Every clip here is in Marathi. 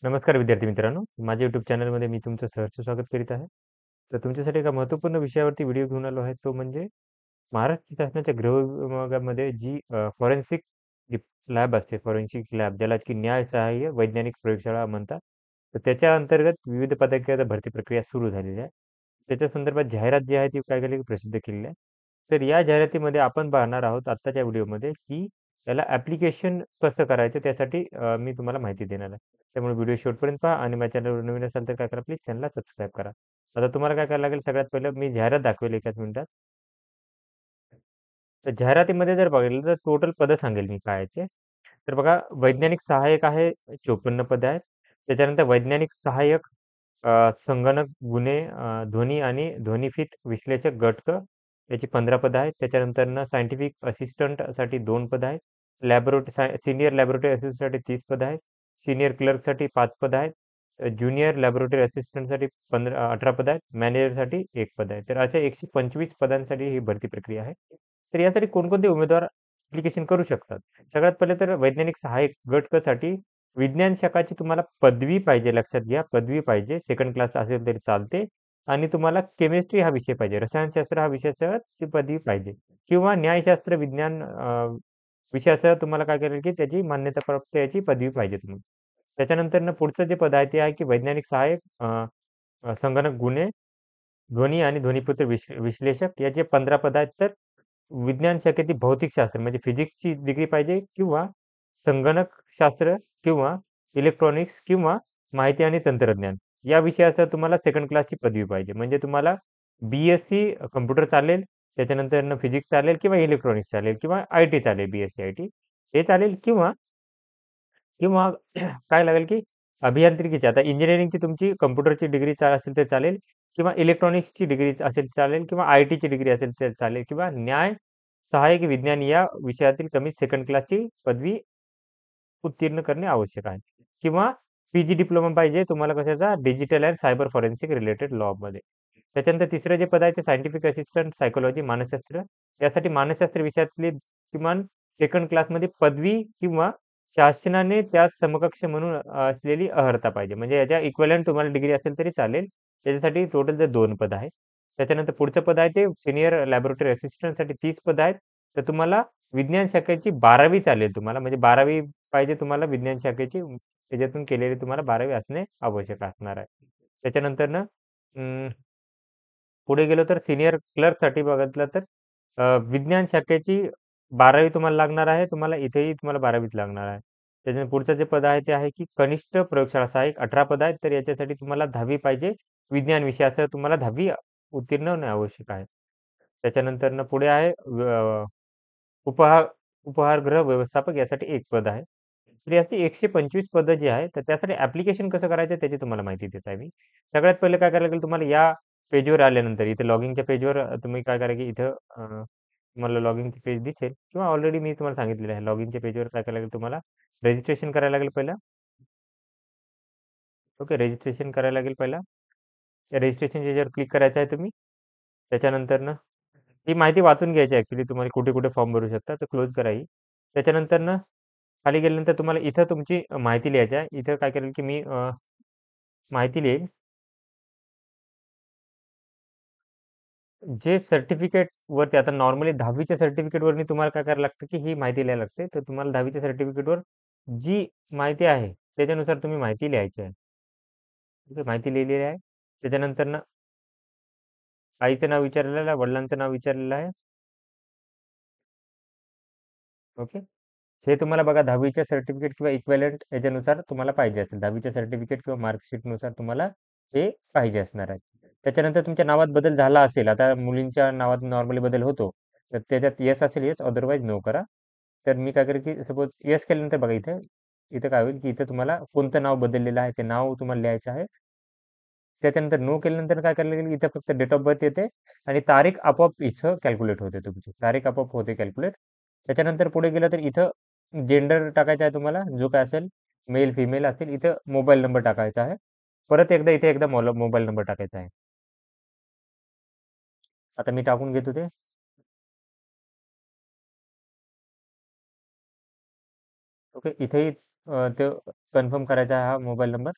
नमस्कार विद्यार्थी मित्रांनो, माझ्या यूट्यूब चॅनलमध्ये मी तुमचं सहर्ष स्वागत करीत आहे. तर तुमच्यासाठी एका महत्त्वपूर्ण विषयावरती व्हिडिओ घेऊन आलो आहे. तो म्हणजे महाराष्ट्र शासनाच्या गृह विभागामध्ये जी फॉरेन्सिक लॅब असते, फॉरेन्सिक लॅब ज्याला की न्याय सहाय्य वैज्ञानिक प्रयोगशाळा म्हणतात. तर त्याच्या अंतर्गत विविध पदाधिकारी भरती प्रक्रिया सुरू झालेली आहे. त्याच्या संदर्भात जाहिरात जी आहे ती काय केली प्रसिद्ध केलेली आहे. तर या जाहिरातीमध्ये आपण पाहणार आहोत आत्ताच्या व्हिडिओमध्ये, की त्याला ॲप्लिकेशन कसं करायचं त्यासाठी मी तुम्हाला माहिती देणार आहे. त्यामुळे व्हिडिओ शेवटपर्यंत पहा आणि माझ्या चॅनलवर नवीन असाल तर काय करा प्लीज चॅनलला सबस्क्राईब करा. आता तुम्हाला काय करायला लागेल सगळ्यात पहिलं मी जाहिरात दाखवेल एकाच मिनिटात. तर जाहिरातीमध्ये जर बघितलं तर टोटल पदं सांगेल मी काय आहे ते. तर बघा वैज्ञानिक सहाय्यक आहे 54 पदं आहेत. त्याच्यानंतर वैज्ञानिक सहाय्यक संगणक गुन्हे ध्वनी आणि ध्वनिफीत विश्लेषक गटक याची 15 पदं आहेत. त्याच्यानंतरनं सायंटिफिक असिस्टंटसाठी 2 पदं आहेत. सीनियर लॅबोरेटरी असिस्टंटसाठी 30 पदं आहेत. सीनियर क्लर्कसाठी 5 पदं आहेत. ज्युनियर लॅबोरेटरी असिस्टंटसाठी 18 पदं आहेत. मॅनेजरसाठी 1 पद आहे. तर अशा 125 पदांसाठी ही भरती प्रक्रिया आहे. तर यासाठी कोणकोणते उमेदवार ॲप्लिकेशन करू शकतात? सगळ्यात पहिले तर वैज्ञानिक सहाय्यक गट क साठी विज्ञान शाखाची तुम्हाला पदवी पाहिजे, लक्षात घ्या पदवी पाहिजे. सेकंड क्लास असेल तरी चालते आणि तुम्हाला केमिस्ट्री हा विषय पाहिजे. रसायनशास्त्र हा विषयासह ती पदवी पाहिजे किंवा न्यायशास्त्र विज्ञान विषयासह तुम्हाला काय करेल, की त्याची मान्यता प्राप्त याची पदवी पाहिजे तुम्हाला. त्याच्यानंतरनं पुढचं जे पद आहे ते आहे, की वैज्ञानिक सहाय्यक संगणक गुन्हे, ध्वनी आणि ध्वनिपत्र विश्लेषक याचे 15 पद आहेत. तर विज्ञान शाखेतील भौतिकशास्त्र म्हणजे फिजिक्सची डिग्री पाहिजे किंवा संगणकशास्त्र किंवा इलेक्ट्रॉनिक्स किंवा माहिती आणि तंत्रज्ञान या विषयासह तुम्हाला सेकंड क्लासची पदवी पाहिजे. म्हणजे तुम्हाला बी-एससी कॉम्प्युटर चालेल, त्याच्यानंतरनं फिजिक्स चालेल किंवा इलेक्ट्रॉनिक्स चालेल किंवा आय-टी चालेल, बी-एससी आय-टी हे चालेल किंवा किंवा काय लागेल, की अभियांत्रिकीची आता इंजिनिअरिंगची तुमची कॉम्प्युटरची डिग्री असेल तर चालेल किंवा इलेक्ट्रॉनिक्सची डिग्री असेल चालेल किंवा आय-टीची डिग्री असेल तर चालेल किंवा न्याय, सहाय्यक विज्ञान या विषयातील कमी सेकंड क्लासची पदवी उत्तीर्ण करणे आवश्यक आहे किंवा पी-जी डिप्लोमा पाहिजे तुम्हाला कशाचा digital and cyber forensic related लॉमध्ये. त्याच्यानंतर तिसरं जे पद आहे ते सायंटिफिक असिस्टंट सायकॉलॉजी मानसशास्त्र. यासाठी मानसशास्त्र विषयातली किमान सेकंड क्लासमध्ये पदवी किंवा शासनाने त्यास समकक्ष म्हणून असलेली अर्हता पाहिजे. म्हणजे याच्या इक्विव्हॅलंट तुम्हाला डिग्री असेल तरी चालेल. त्याच्यासाठी टोटल जे 2 पद आहेत. त्याच्यानंतर पुढचं पद आहे ते सीनियर लॅबोरेटरी असिस्टंटसाठी 30 पद आहेत. तर तुम्हाला विज्ञान शाखेची 12वी चालेल तुम्हाला म्हणजे 12वी पाहिजे तुम्हाला विज्ञान शाखेची त्याच्यातून केलेली तुम्हाला 12वी असणे आवश्यक असणार आहे. त्याच्यानंतरनं पुढे गेलो तर सीनियर क्लर्कसाठी बघितलं तर विज्ञान शाखेची 12वी तुम्हाला लागणार आहे. तुम्हाला इथेही तुम्हाला 12वीच लागणार आहे. त्याच्यानंतर पुढचं जे पद आहे ते आहे की कनिष्ठ प्रयोगशाळा सहाय्यक 18 पद आहेत. तर याच्यासाठी तुम्हाला 10वी पाहिजे. विज्ञान विषयासह तुम्हाला 10वी उत्तीर्ण होणे आवश्यक आहे. त्याच्यानंतरनं पुढे आहे उपहार उपहारगृह व्यवस्थापक यासाठी 1 पद आहे. तर याची 125 पदं जी आहेत, तर त्यासाठी ॲप्लिकेशन कसं करायचं त्याची तुम्हाला माहिती देत आहे मी. सगळ्यात पहिले काय करायला लागेल तुम्हाला या पेजवर आल्यानंतर इथे लॉगिनच्या पेजवर तुम्ही काय करा की इथं तुम्हाला लॉगिनची पेज दिसेल किंवा ऑलरेडी मी तुम्हाला सांगितलेलं आहे. लॉगिनच्या पेजवर काय करायला लागेल तुम्हाला रजिस्ट्रेशन करायला लागेल पहिलं. ओके, रजिस्ट्रेशन करायला लागेल पहिला. त्या रजिस्ट्रेशनच्या याच्यावर क्लिक करायचं आहे तुम्ही. त्याच्यानंतरनं ही माहिती वाचून घ्यायची आहे ॲक्चुअली तुम्हाला कुठे-कुठे फॉर्म भरू शकता, तर क्लोज करा ही. त्याच्यानंतरनं खाली गेल्यानंतर तुम्हाला इथं तुमची माहिती लिहायची आहे. इथं काय करेल की मी माहिती लिहीन. जे सर्टिफिकेटवरती आता नॉर्मली 10वीच्या सर्टिफिकेटवरनी तुम्हाला काय करायला लागतं, की ही माहिती लिहायला लागते. तर तुम्हाला 10वीच्या सर्टिफिकेटवर जी माहिती आहे, त्याच्यानुसार तुम्ही माहिती लिहायची आहे. ठीक आहे, माहिती लिहिलेली आहे. त्याच्यानंतरनं आईचं नाव विचारलेलं आहे, वडिलांचं नाव विचारलेलं आहे. ओके. हे तुम्हाला बघा 10वीच्या सर्टिफिकेट किंवा इक्विव्हॅलंट याच्यानुसार तुम्हाला पाहिजे असेल. 10वीच्या सर्टिफिकेट किंवा मार्कशीटनुसार तुम्हाला हे पाहिजे असणार आहे. त्याच्यानंतर तुमच्या नावात बदल झाला असेल, आता मुलींच्या नावात नॉर्मली बदल होतो. तर त्याच्यात येस असेल येस, अदरवाईज नो करा. तर मी काय करेल, की सपोज येस केल्यानंतर बघा इथं, इथं काय होईल, की इथं तुम्हाला कोणतं नाव बदललेलं आहे, ते नाव तुम्हाला लिहायचं आहे. त्याच्यानंतर नो केल्यानंतर काय करायला लागेल, इथं फक्त डेट ऑफ बर्थ येते आणि तारीख आपोआप इथं कॅल्क्युलेट होते तुमची. तारीख आपोआप होते कॅल्क्युलेट. त्याच्यानंतर पुढे गेलं तर इथं जेंडर टाकायचा आहे तुम्हाला, जो काय असेल मेल, फिमेल असेल. इथं मोबाईल नंबर टाकायचा आहे. परत एकदा इथे एकदा मोबाईल नंबर टाकायचा आहे. आता मी टाकून घेतो ते. ओके. इथेही ते कन्फर्म करायचा आहे हा मोबाईल नंबर.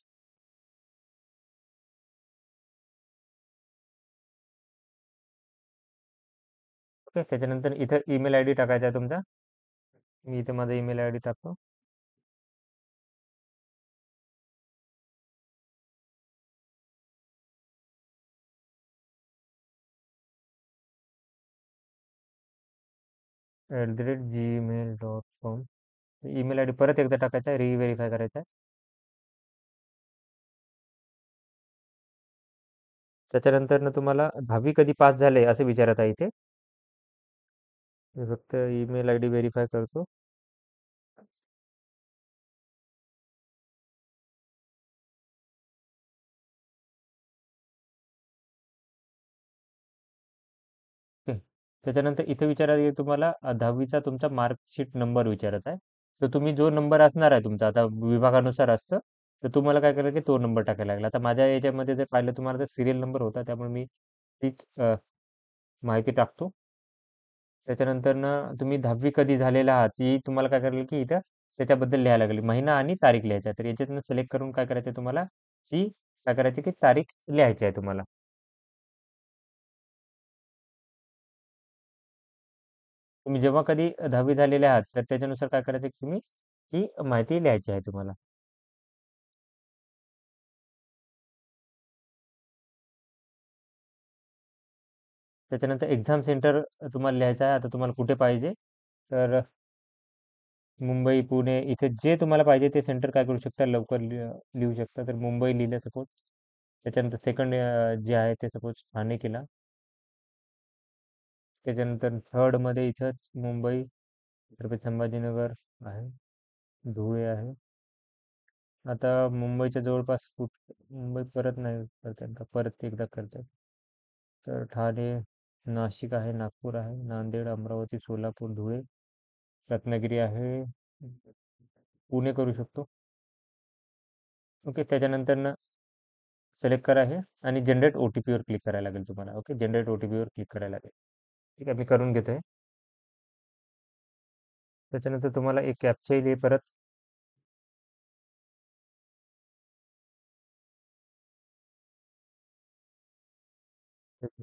ओके. त्याच्यानंतर इथं ईमेल आयडी टाकायचा आहे तुमचा. मी इथे माझा ईमेल आयडी टाकतो. @gmail.com. ईमेल आयडी परत एकदा टाकायचा आहे, रिव्हेरीफाय करायचा आहे. त्याच्यानंतर तुम्हाला 10वी कधी पास झाले असं विचारत आहे इथे. मी फक्त ईमेल आयडी व्हेरीफाय करतो. ओके. त्याच्यानंतर इथे विचारत आहे तुम्हाला 10वीचा तुमचा मार्कशीट नंबर विचारत आहे. तर तुम्ही जो नंबर असणार आहे तुमचा, आता विभागानुसार असतं, तर तुम्हाला काय करायचं की तो नंबर टाकायला लागला. आता माझ्या याच्यामध्ये जर पाहिलं तुम्हाला तर सिरियल नंबर होता, त्यामुळे मी तीच माहिती टाकतो. त्याच्यानंतर तुम्ही 10वी कधी झालेला आहात ती तुम्हाला काय करायला की इथं त्याच्याबद्दल लिहायला लागेल. महिना आणि तारीख लिहायचा. तर याच्यातनं सिलेक्ट करून काय करायचं तुम्हाला, ती काय करायची की तारीख लिहायची आहे तुम्हाला. तुम्ही जेव्हा कधी 10वी झालेले आहात, तर त्याच्यानुसार काय करायचं की तुम्ही ही माहिती लिहायची आहे तुम्हाला. त्याच्यानंतर एक्झाम सेंटर तुम्हाला लिहायचं आहे. आता तुम्हाला कुठे पाहिजे? तर मुंबई, पुणे इथे जे तुम्हाला पाहिजे ते सेंटर काय करू शकता, लवकर लिहू शकता. तर मुंबई लिहिलं सपोज. त्याच्यानंतर सेकंड जे आहे ते सपोज ठाणे केला. त्याच्यानंतर थर्डमध्ये इथंच मुंबई, छत्रपती संभाजीनगर आहे, धुळे आहे. आता मुंबईच्या जवळपास मुंबई परत नाही करतात का, परत एकदा करतात. तर ठाणे, नाशिक आहे, नागपूर आहे, नांदेड, अमरावती, सोलापूर, धुळे, रत्नागिरी आहे, पुणे करू शकतो. ओके. त्याच्यानंतर सिलेक्ट करा हे आणि जनरेट ओ टी पीवर क्लिक करायला लागेल तुम्हाला. ओके. जनरेट ओ टी पीवर क्लिक करायला लागेल. ठीक आहे. मी करून घेतोय. त्याच्यानंतर तुम्हाला एक कॅप्चा येईल परत.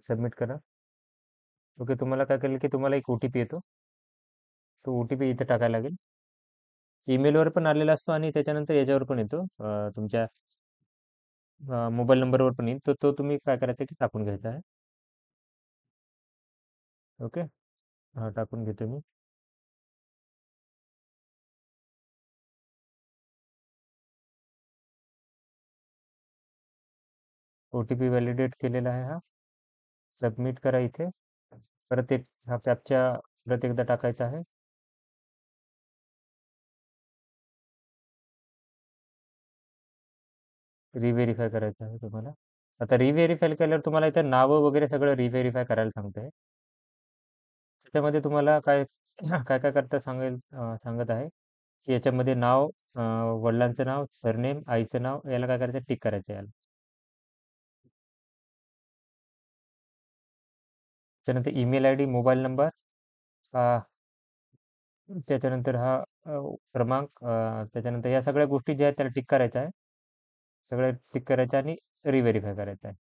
सबमिट करा. ओके. तुम्हाला काय करेल की तुम्हाला एक ओ टी पी येतो. तो ओ टी पी इथे टाकायला लागेल. ईमेलवर पण आलेला असतो आणि त्याच्यानंतर याच्यावर पण येतो. तुमच्या मोबाईल नंबरवर पण येईल. तर तो तुम्ही काय करायचं की टाकून घ्यायचा आहे. ओके. हा टाकून घेतो मी. ओ टी पी व्हॅलिडेट केलेला आहे हा. सबमिट करा इथे. परत एक हा कॅप्चा परत एकदा टाकायचा आहे. रिव्हेरीफाय करायचं आहे तुम्हाला. आता रिव्हेरीफाय केल्यावर तुम्हाला इथे नावं वगैरे सगळं रिव्हेरीफाय करायला सांगतंय. त्याच्यामध्ये तुम्हाला काय काय काय करता सांगत आहे की याच्यामध्ये नाव, वडिलांचं नाव, सरनेम, आईचं नाव याला काय करायचं, टिक करायचं याला. त्याच्यानंतर email I D, mobile number, त्याच्यानंतर हा क्रमांक, त्याच्यानंतर या सगळ्या गोष्टी ज्या आहेत त्याला टिक करायच्या आहे. सगळ्या टिक करायच्या आणि रिव्हेरीफाय करायचं आहे.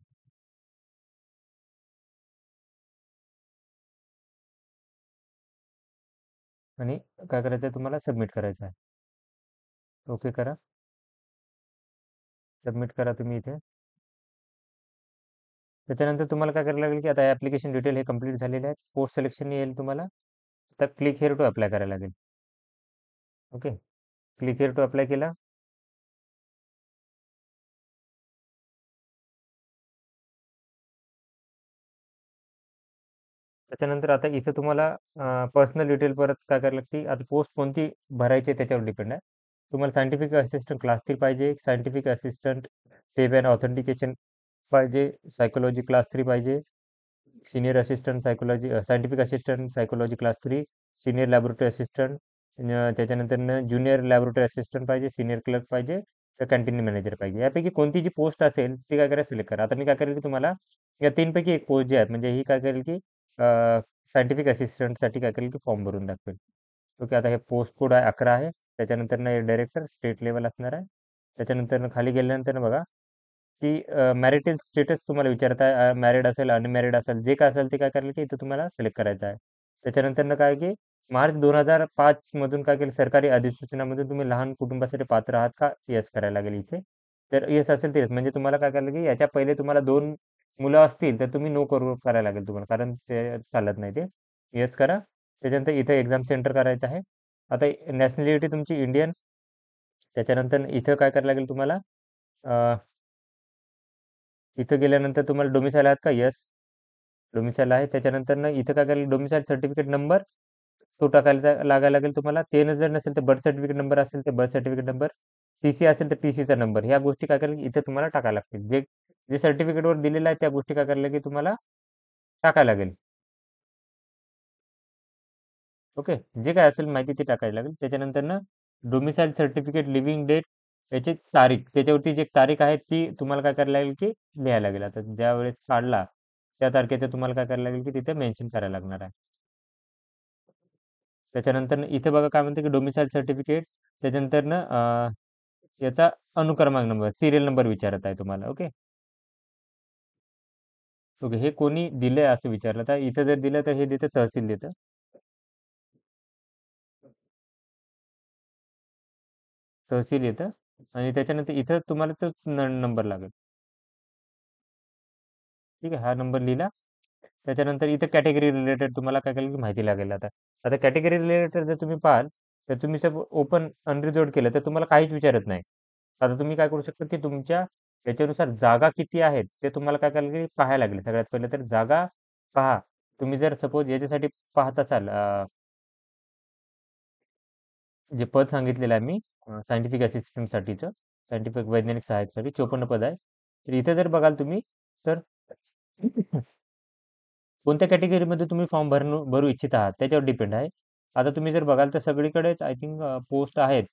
आणि काय करायचं आहे तुम्हाला, सबमिट करायचं आहे. ओके करा. सबमिट करा तुम्ही इथे. त्याच्यानंतर तुम्हाला काय करायला लागेल की आता ॲप्लिकेशन डिटेल हे कंप्लीट झालेले आहेत. पोस्ट सिलेक्शन येईल तुम्हाला. तर क्लिक हिअर टू अप्लाय करायला लागेल. Okay. Click here to apply केला. त्याच्यानंतर आता इथं तुम्हाला पर्सनल डिटेल परत काय करायला लागते. आता पोस्ट कोणती भरायची आहे त्याच्यावर डिपेंड आहे. तुम्हाला सायंटिफिक असिस्टंट क्लास 3 पाहिजे, scientific assistant save and authentication पाहिजे, सायकोलॉजी क्लास 3 पाहिजे, senior assistant psychology, scientific assistant psychology class 3, senior laboratory assistant, त्याच्यानंतर ज्युनियर लॅबोरेटरी असिस्टंट पाहिजे, सीनियर क्लर्क पाहिजे, तर कॅन्टीन मॅनेजर पाहिजे. यापैकी कोणती जी पोस्ट असेल ती काय करा, सिलेक्ट करा. आता मी काय करेल की तुम्हाला या तीनपैकी एक पोस्ट जी आहे म्हणजे ही काय करेल की सायंटिफिक असिस्टंटसाठी काय करेल की फॉर्म भरून दाखवेल. ओके. आता हे पोस्ट कोड आहे 11 आहे. त्याच्यानंतर डायरेक्टर स्टेट लेवल असणार आहे. त्याच्यानंतर खाली गेल्यानंतर बघा की मॅरिटल स्टेटस तुम्हाला विचारत आहे, मॅरिड असेल अनमॅरिड असेल जे काय असेल ते काय करायला की इथं तुम्हाला सिलेक्ट करायचं आहे. त्याच्यानंतर काय की मार्च 2005 मधून काय केलं सरकारी अधिसूचनामधून तुम्ही लहान कुटुंबासाठी पात्र आहात का यस करायला लागेल इथे. तर यस असेल तेच म्हणजे तुम्हाला काय करायला की याच्या पहिले तुम्हाला 2 मुलं असतील तर तुम्ही नो करू करायला लागेल तुम्हाला कारण ते चालत नाही ते. येस करा. त्याच्यानंतर इथे एक्झाम सेंटर करायचं आहे. आता नॅशनॅलिटी तुमची इंडियन. त्याच्यानंतर इथं काय करायला लागेल तुम्हाला इथं गेल्यानंतर तुम्हाला डोमिसाईल आहात का? येस. डोमिसाईल आहे. त्याच्यानंतर इथं काय करायला डोमिसाईल सर्टिफिकेट नंबर तो टाकायला लागायला लागेल तुम्हाला. ते जर नसेल तर बर्थ सर्टिफिकेट नंबर असेल तर बर्थ सर्टिफिकेट नंबर, टीसी असेल तर टीसीचा नंबर. ह्या गोष्टी काय करायला इथे तुम्हाला टाकायला लागतील. जे जे सर्टिफिकेटवर दिलेलं आहे त्या गोष्टी काय करायला की तुम्हाला टाकायला लागेल. ओके. जे काय असेल माहिती ते टाकायला लागेल. त्याच्यानंतर डोमिसाईल सर्टिफिकेट लिव्हिंग डेट याची तारीख त्याच्यावरती जी तारीख आहे ती तुम्हाला काय करायला लागेल की लिहायला लागेल. आता ज्या वेळेस काढला त्या तारखेचं तुम्हाला काय करायला लागेल की तिथे मेन्शन करायला लागणार आहे. त्याच्यानंतर इथे बघा काय म्हणते की डोमिसाईल सर्टिफिकेट त्याच्यानंतर याचा अनुक्रमांक नंबर सिरियल नंबर विचारत आहे तुम्हाला. ओके. ओके. हे कोणी दिलंय असं विचारलं तर इथं जर दिलं तर हे देतं तहसील देतं. तहसील येतं आणि त्याच्यानंतर इथं तुम्हाला तो नंबर लागेल. ठीक आहे. हा नंबर लिहिला. त्याच्यानंतर इथे कॅटेगरी रिलेटेड तुम्हाला काय करायला की माहिती लागेल आता. आता कॅटेगरी रिलेटेड जर तुम्ही पाहाल, तर तुम्ही सब ओपन अनरिझर्व्ड केलं तर तुम्हाला काहीच विचारत नाही. आता तुम्ही काय करू शकता की तुमच्या याच्यानुसार जागा किती आहेत ते तुम्हाला काय करायला की पाहायला लागेल. सगळ्यात पहिले तर जागा पहा. तुम्ही जर सपोज याच्यासाठी पाहत असाल जे पद सांगितलेलं आहे मी सायंटिफिक असिस्टंटसाठीचं, सायंटिफिक वैज्ञानिक सहाय्यकसाठी 54 पद आहे. तर इथे जर बघाल तुम्ही तर कोणत्या कॅटेगरीमध्ये तुम्ही फॉर्म भरू इच्छित आहात त्याच्यावर डिपेंड आहे. आता तुम्ही जर बघाल तर सगळीकडेच आय थिंक पोस्ट आहेत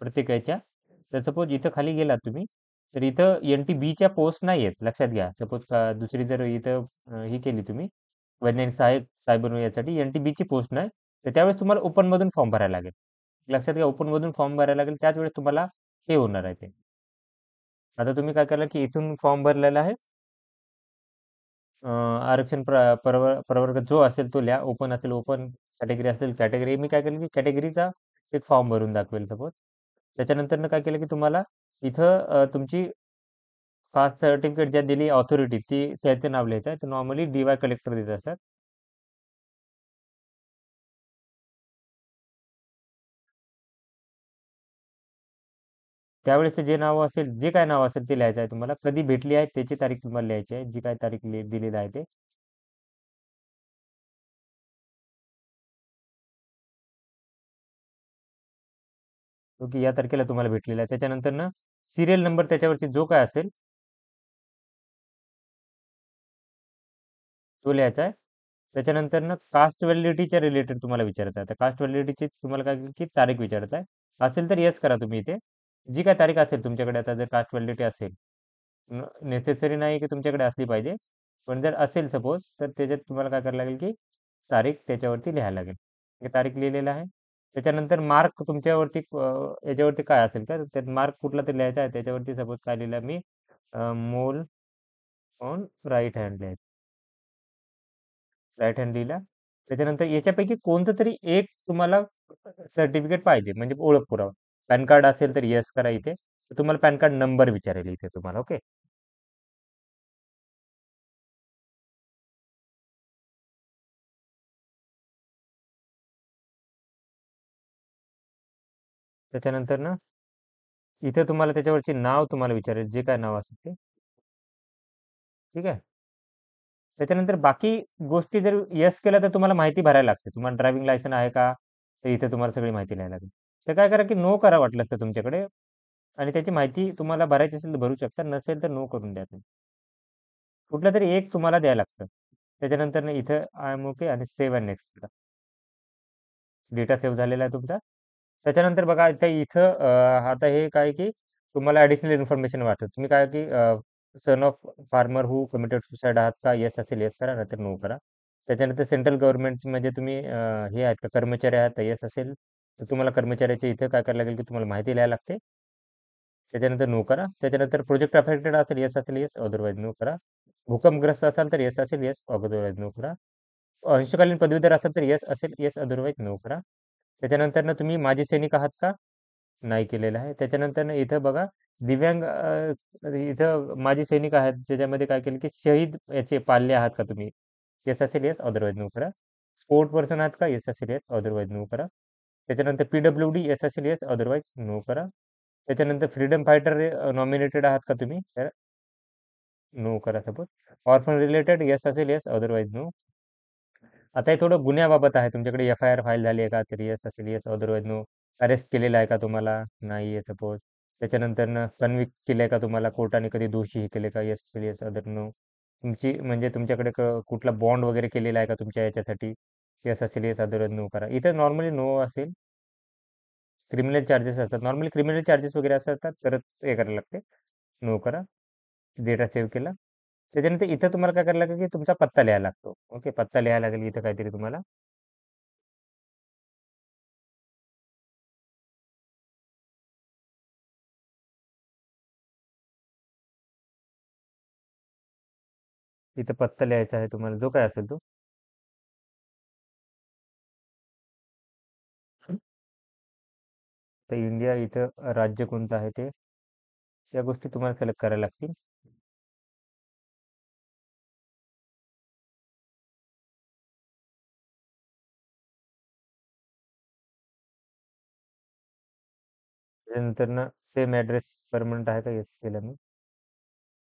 प्रत्येक याच्या. तर सपोज इथं खाली गेलात तुम्ही तर इथं NTBच्या पोस्ट नाही आहेत लक्षात घ्या. सपोज दुसरी जर इथं ही केली तुम्ही वैज्ञानिक सहाय्यक सायबर यासाठी NTBची पोस्ट नाही. तर त्यावेळेस तुम्हाला ओपनमधून फॉर्म भरायला लागेल. लक्षात घ्या ओपनमधून फॉर्म भरायला लागेल त्याच वेळेस तुम्हाला हे होणार आहे ते. आता तुम्ही काय करा की इथून फॉर्म भरलेला आहे. आरक्षण प्रवर्ग जो असेल तो लिहा. ओपन असेल ओपन, कॅटेगरी असेल कॅटेगरी. मी काय केलं की कॅटेगरीचा एक फॉर्म भरून दाखवेल सपोज. त्याच्यानंतर काय केलं की तुम्हाला इथं तुमची कास्ट सर्टिफिकेट ज्या दिली ऑथॉरिटी ती त्याचं नाव लिहायचं आहे. तर नॉर्मली DY कलेक्टर देत असतात. त्यावेळेस जे नाव असेल जे काय नाव असेल ते लिहायचं आहे तुम्हाला. कधी भेटली आहे त्याची तारीख तुम्हाला लिहायची आहे. जी काय तारीख दिलेली आहे ते. ओके. या तारखेला तुम्हाला भेटलेला आहे. त्याच्यानंतर सिरियल नंबर त्याच्यावरती जो काय असेल तो लिहायचा आहे. त्याच्यानंतर कास्ट व्हॅलिडिटीच्या रिलेटेड तुम्हाला विचारायचं आहे. तर कास्ट व्हॅलिडिटीची तुम्हाला काय की तारीख विचारत आहे. असेल तर येस करा तुम्ही इथे. जी काय तारीख असेल तुमच्याकडे आता जर कास्ट व्हॅलिडिटी असेल, नेसेसरी नाही की तुमच्याकडे असली पाहिजे. पण जर असेल सपोज तर त्याच्यात तुम्हाला काय करायला लागेल की तारीख त्याच्यावरती लिहायला लागेल. हे तारीख लिहिलेलं आहे. त्याच्यानंतर मार्क तुमच्यावरती याच्यावरती काय असेल का त्यात मार्क कुठला तरी लिहायचा आहे. त्याच्यावरती सपोज काय लिहिलं मी मोल ऑन राईट हँड लिहायचं. राईट हँड लिहिला. त्याच्यानंतर याच्यापैकी कोणतं तरी एक तुम्हाला सर्टिफिकेट पाहिजे म्हणजे ओळख पुरावा. पॅन कार्ड असेल तर येस करा इथे. तर तुम्हाला पॅन कार्ड नंबर विचारेल इथे तुम्हाला. ओके. त्याच्यानंतर इथे तुम्हाला त्याच्यावरची नाव तुम्हाला विचारेल जे काय नाव असेल ते. ठीक आहे. त्याच्यानंतर बाकी गोष्टी जर येस केल्या तर तुम्हाला माहिती भरायला लागते. तुम्हाला ड्रायव्हिंग लायसन आहे का? तर इथे तुम्हाला सगळी माहिती लिहायला लागेल. तर काय करा की नो करा वाटलं तर तुमच्याकडे आणि त्याची माहिती तुम्हाला भरायची असेल तर भरू शकता. नसेल तर नो करून द्या तुम्ही. कुठलं तरी एक तुम्हाला द्यायला लागतं. त्याच्यानंतर इथं आय एम ओके आणि सेव्ह अँड नेक्स्ट करा. डेटा सेव्ह झालेला आहे तुमचा. त्याच्यानंतर बघा इथं आता हे काय की तुम्हाला ॲडिशनल इन्फॉर्मेशन वाटतं. तुम्ही काय की son of farmer who committed suicide आहात का? येस असेल येस करा, नाहीतर नो करा. त्याच्यानंतर सेंट्रल गव्हर्नमेंट म्हणजे तुम्ही हे आहेत का कर्मचारी आहात तर येस असेल. तर तुम्हाला कर्मचाऱ्याच्या इथे काय करायला लागेल, की तुम्हाला माहिती लिहायला लागते. त्याच्यानंतर नो करा. त्याच्यानंतर प्रोजेक्ट अफेक्टेड असेल, येस असेल, येस, अदरवाईज नो करा. भूकंपग्रस्त असाल तर येस असेल, येस, अदरवाईज नो करा. अंशकालीन पदवीधर असाल तर येस असेल, येस, अदरवाईज नो करा. त्याच्यानंतर तुम्ही माजी सैनिक आहात का? नाही केलेलं आहे. त्याच्यानंतर इथं बघा दिव्यांग इथं माजी सैनिक आहेत, त्याच्यामध्ये काय केलं, की शहीद याचे पाल्य आहात का तुम्ही? येस असेल, येस, अदरवाईज नो करा. स्पोर्ट पर्सन आहात का? येस असेल, येस, अदरवाईज नो करा. त्याच्यानंतर पी-डब्ल्यू-डी येस असेल, येस, अदरवाईज नो करा. त्याच्यानंतर फ्रीडम फायटर नॉमिनेटेड आहात का तुम्ही? तर नो करा सपोज. ऑर्फन रिलेटेड येस असेल, येस, अदरवाईज नो. आता हे थोडं गुन्ह्याबाबत आहे. तुमच्याकडे एफ-आय-आर फाईल झाली आहे का? तर येस असेल, येस, अदरवाईज नो. अरेस्ट केलेला आहे का तुम्हाला? नाही आहे सपोज. त्याच्यानंतरनं कन्विक्ट केलं आहे का तुम्हाला? कोर्टाने कधी दोषी हे केले का? येस असेल, येस, अदर नो. तुमची म्हणजे तुमच्याकडे कुठला बॉन्ड वगैरे केलेला आहे का तुमच्या याच्यासाठी? येस असेल, येस, अदरवाईज नो करा. इथं नॉर्मली नो असेल. क्रिमिनल चार्जेस असतात. नॉर्मली क्रिमिनल चार्जेस वगैरे असतात तरच हे करायला लागते. नो करा. डेटा सेव्ह केला. त्याच्यानंतर इथं तुम्हाला काय करायला लागेल, की तुमचा पत्ता लिहायला लागतो. ओके, पत्ता लिहायला लागेल इथं काहीतरी तुम्हाला. इथं पत्ता लिहायचा आहे तुम्हाला, जो काय असेल तो. तर इंडिया इथं राज्य कोणतं आहे ते, त्या गोष्टी तुम्हाला सिलेक्ट करायला लागतील. त्याच्यानंतर ना सेम ॲड्रेस परमनंट आहे का? येस केलं मी.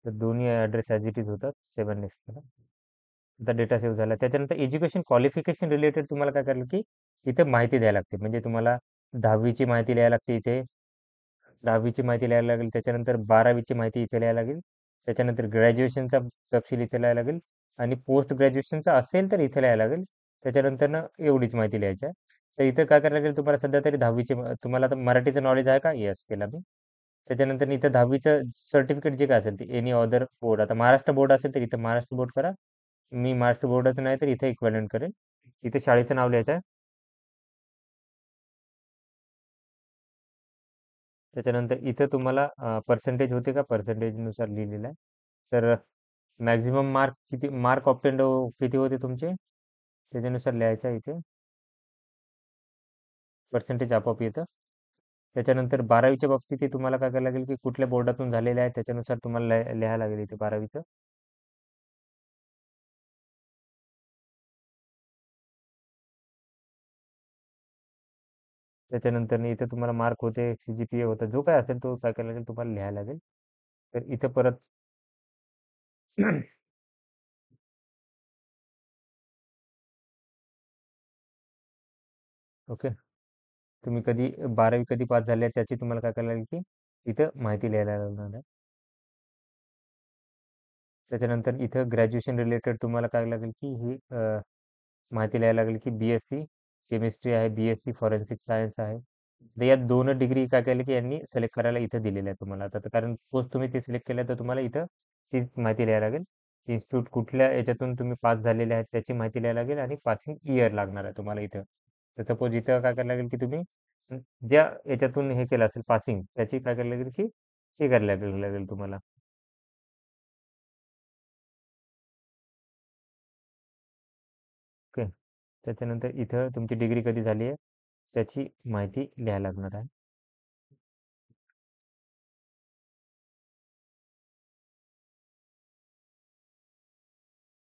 तर दोन्ही ॲड्रेस ॲज इट इज होतात. सेवन नेक्स्ट करा. आता डेटा सेव्ह झाला. त्याच्यानंतर एज्युकेशन क्वालिफिकेशन रिलेटेड तुम्हाला काय करायला, की इथे माहिती द्यायला लागते. म्हणजे तुम्हाला 10वीची माहिती लिहायला लागते इथे. 10वीची माहिती लिहायला लागेल. त्याच्यानंतर 12वीची माहिती इथे लिहायला लागेल. त्याच्यानंतर ग्रॅज्युएशनचा तपशील इथे लिहायला लागेल. आणि पोस्ट ग्रॅज्युएशनचा असेल तर इथे लिहायला लागेल. त्याच्यानंतर ना एवढीच माहिती लिहायची आहे. तर इथं काय करायला लागेल तुम्हाला, सध्या तरी 10वीची तुम्हाला आता मराठीचं नॉलेज आहे का? येस केला मी. त्याच्यानंतर इथं 10वीचं सर्टिफिकेट जे काय असेल ते एनी अदर बोर्ड, आता महाराष्ट्र बोर्ड असेल तर इथं महाराष्ट्र बोर्ड करा. मी महाराष्ट्र बोर्डाचं नाही तर इथे इक्विव्हॅलेंट करेल. इथे शाळेचं नाव लिहायचं आहे. त्याच्यानंतर इथं तुम्हाला पर्सेंटेज होते का? पर्सेंटेजनुसार लिहिलेलं आहे. तर मॅक्झिमम मार्क किती, मार्क ऑप्टेंड किती होते तुमचे, त्याच्यानुसार लिहायचं आहे इथे. पर्सेंटेज आपोआप येतं. त्याच्यानंतर 12वीच्या बाबतीत ते तुम्हाला काय करायला लागेल, की कुठल्या बोर्डातून झालेले आहे त्याच्यानुसार तुम्हाला लिहायला लागेल इथे 12वीचं. त्याच्यानंतर इथे तुम्हाला मार्क होते, CGPA होता, जो काय असेल तो काय करायला लागेल तुम्हाला लिहायला लागेल. तर इथं परत ओके, तुम्ही कधी 12वी कधी पास झाले त्याची तुम्हाला काय करायला लागेल, की इथं माहिती लिहायला लागणार आहे. त्याच्यानंतर इथं ग्रॅज्युएशन रिलेटेड तुम्हाला काय लागेल, की ही माहिती लिहायला लागेल, की BSc केमिस्ट्री आहे, BSc फॉरेन्सिक सायन्स आहे. तर या दोन डिग्री काय केलं, की यांनी सिलेक्ट करायला इथं दिलेलं आहे तुम्हाला. आता तर कारण पोस्ट तुम्ही ते सिलेक्ट केलं तर तुम्हाला इथं तीच माहिती लिहायला लागेल. इन्स्टिट्यूट कुठल्या याच्यातून तुम्ही पास झालेले आहेत त्याची माहिती लिहायला लागेल आणि पासिंग इयर लागणार आहे तुम्हाला इथं. तर सपोज इथं काय करायला लागेल, की तुम्ही ज्या याच्यातून हे केलं असेल पासिंग त्याची काय करायला लागेल, की हे करायला लागेल लागेल तुम्हाला. ओके. त्याच्यानंतर इथं तुमची डिग्री कधी झाली आहे त्याची माहिती लिहायला लागणार आहे.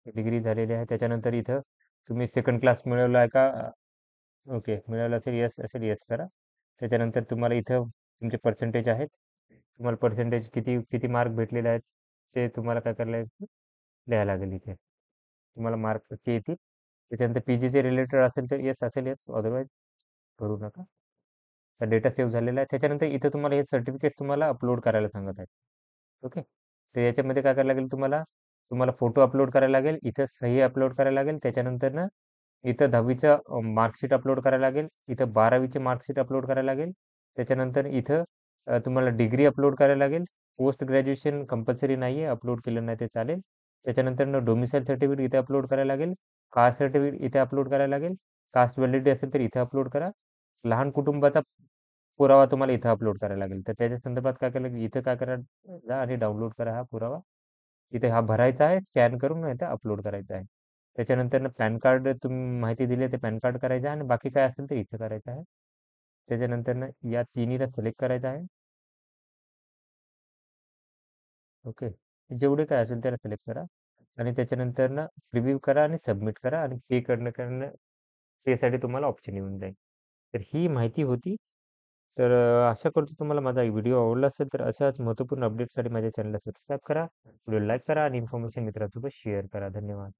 डिग्री झालेली आहे. त्याच्यानंतर इथं तुम्ही सेकंड क्लास मिळवला आहे का? ओके, मिळालं असेल, येस असेल, येस करा. त्याच्यानंतर तुम्हाला इथं तुमचे पर्सेंटेज आहेत. तुम्हाला पर्सेंटेज किती किती मार्क भेटलेले आहेत ते तुम्हाला काय करायला लागेल, लिहायला लागेल इथे. तुम्हाला मार्क किती येतील. त्याच्यानंतर PGचे रिलेटेड असेल तर येस असेल, येस, अदरवाईज करू नका. तर डेटा सेव्ह झालेला आहे. त्याच्यानंतर इथं तुम्हाला हे सर्टिफिकेट तुम्हाला अपलोड करायला सांगत आहे. ओके. तर याच्यामध्ये काय करायला लागेल तुम्हाला, तुम्हाला फोटो अपलोड करायला लागेल, इथं सही अपलोड करायला लागेल. त्याच्यानंतर ना इथं 10वीचं मार्कशीट अपलोड करायला लागेल. इथं 12वीचे मार्कशीट अपलोड करायला लागेल. त्याच्यानंतर इथं तुम्हाला डिग्री अपलोड करायला लागेल. पोस्ट ग्रॅज्युएशन कंपल्सरी नाही आहे, अपलोड केलं नाही ते चालेल. त्याच्यानंतर डोमिसाईल सर्टिफिकेट इथे अपलोड करायला लागेल. कास्ट सर्टिफिकेट इथे अपलोड करायला लागेल. कास्ट व्हॅलिडिटी असेल तर इथे अपलोड करा. लहान कुटुंबाचा पुरावा तुम्हाला इथं अपलोड करायला लागेल. तर त्याच्या संदर्भात काय केलं, की इथं काय करा, जा आणि डाउनलोड करा हा पुरावा. इथे हा भरायचा आहे, स्कॅन करून इथे अपलोड करायचा आहे. त्याच्यानंतर पॅन कार्ड तुम्ही माहिती दिली आहे, ते पॅन कार्ड करायचं आहे आणि बाकी काय असेल ते इथं करायचं आहे. त्याच्यानंतर या तिन्हीला सिलेक्ट करायचं आहे. ओके. जेवढे काय असेल त्याला सिलेक्ट करा आणि त्याच्यानंतर प्रिव्ह्यू करा आणि सबमिट करा आणि पे करणं करणं त्यासाठी तुम्हाला ऑप्शन येऊन जाईल. तर ही माहिती होती. तर आशा करतो तुम्हाला माझा व्हिडिओ आवडला असेल, तर अशाच महत्त्वपूर्ण अपडेट्ससाठी माझ्या चॅनलला सबस्क्राईब करा, व्हिडिओ लाईक करा आणि इन्फॉर्मेशन मित्रांसोबत शेअर करा. धन्यवाद.